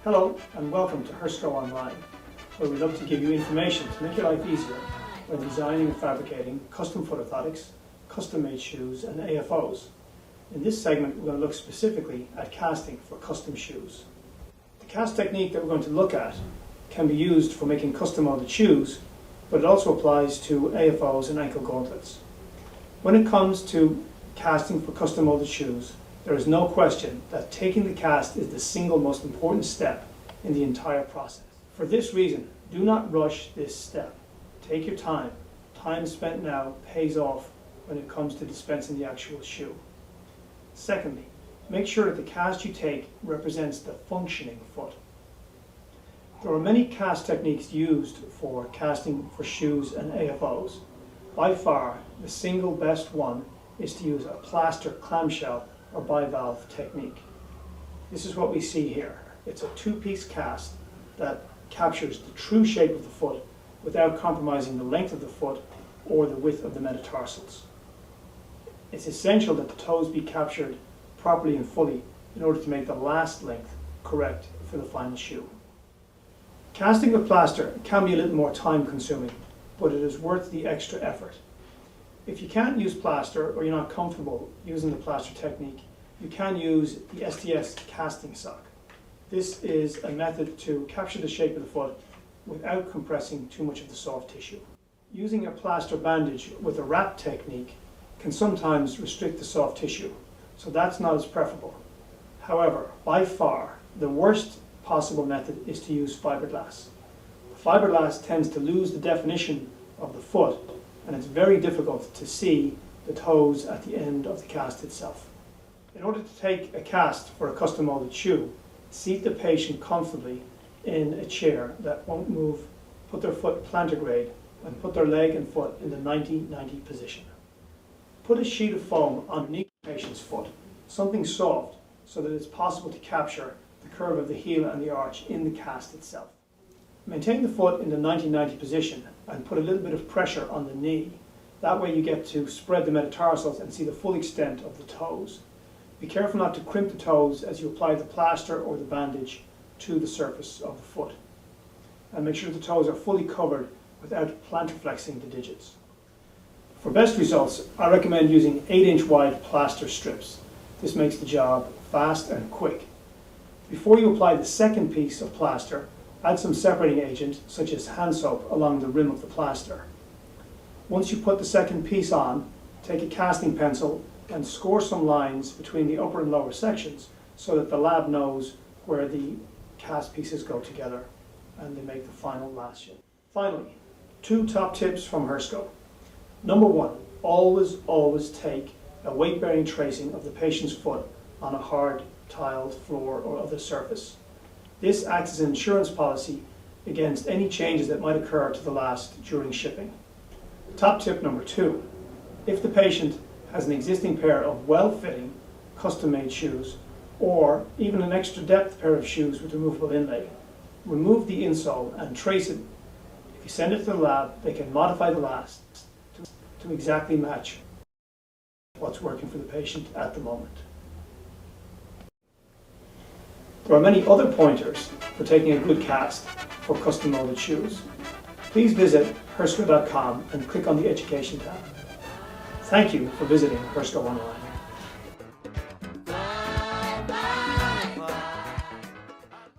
Hello and welcome to Hersco Online, where we love to give you information to make your life easier when designing and fabricating custom foot orthotics, custom-made shoes and AFOs. In this segment we're going to look specifically at casting for custom shoes. The cast technique that we're going to look at can be used for making custom molded shoes, but it also applies to AFOs and ankle gauntlets. When it comes to casting for custom molded shoes, there is no question that taking the cast is the single most important step in the entire process. For this reason, do not rush this step. Take your time. Time spent now pays off when it comes to dispensing the actual shoe. Secondly, make sure that the cast you take represents the functioning foot. There are many cast techniques used for casting for shoes and AFOs. By far, the single best one is to use a plaster clamshell or bivalve technique. This is what we see here. It's a two-piece cast that captures the true shape of the foot without compromising the length of the foot or the width of the metatarsals. It's essential that the toes be captured properly and fully in order to make the last length correct for the final shoe. Casting with plaster can be a little more time consuming, but it is worth the extra effort. If you can't use plaster or you're not comfortable using the plaster technique, you can use the STS casting sock. This is a method to capture the shape of the foot without compressing too much of the soft tissue. Using a plaster bandage with a wrap technique can sometimes restrict the soft tissue, so that's not as preferable. However, by far, the worst possible method is to use fiberglass. Fiberglass tends to lose the definition of the foot, and it's very difficult to see the toes at the end of the cast itself. In order to take a cast for a custom molded shoe, seat the patient comfortably in a chair that won't move, put their foot plantar grade, and put their leg and foot in the 90-90 position. Put a sheet of foam underneath the patient's foot, something soft, so that it's possible to capture the curve of the heel and the arch in the cast itself. Maintain the foot in the 90-90 position and put a little bit of pressure on the knee. That way you get to spread the metatarsals and see the full extent of the toes. Be careful not to crimp the toes as you apply the plaster or the bandage to the surface of the foot. And make sure the toes are fully covered without plantar flexing the digits. For best results, I recommend using 8-inch wide plaster strips. This makes the job fast and quick. Before you apply the second piece of plaster, add some separating agent, such as hand soap, along the rim of the plaster. Once you put the second piece on, take a casting pencil and score some lines between the upper and lower sections so that the lab knows where the cast pieces go together and they make the final last shape. Finally, 2 top tips from Hersco. Number 1, always take a weight-bearing tracing of the patient's foot on a hard tiled floor or other surface. This acts as an insurance policy against any changes that might occur to the last during shipping. Top tip number 2, if the patient has an existing pair of well-fitting, custom-made shoes, or even an extra depth pair of shoes with removable inlay, remove the insole and trace it. If you send it to the lab, they can modify the last to exactly match what's working for the patient at the moment. There are many other pointers for taking a good cast for custom molded shoes. Please visit Hersco.com and click on the Education tab. Thank you for visiting Hersco Online.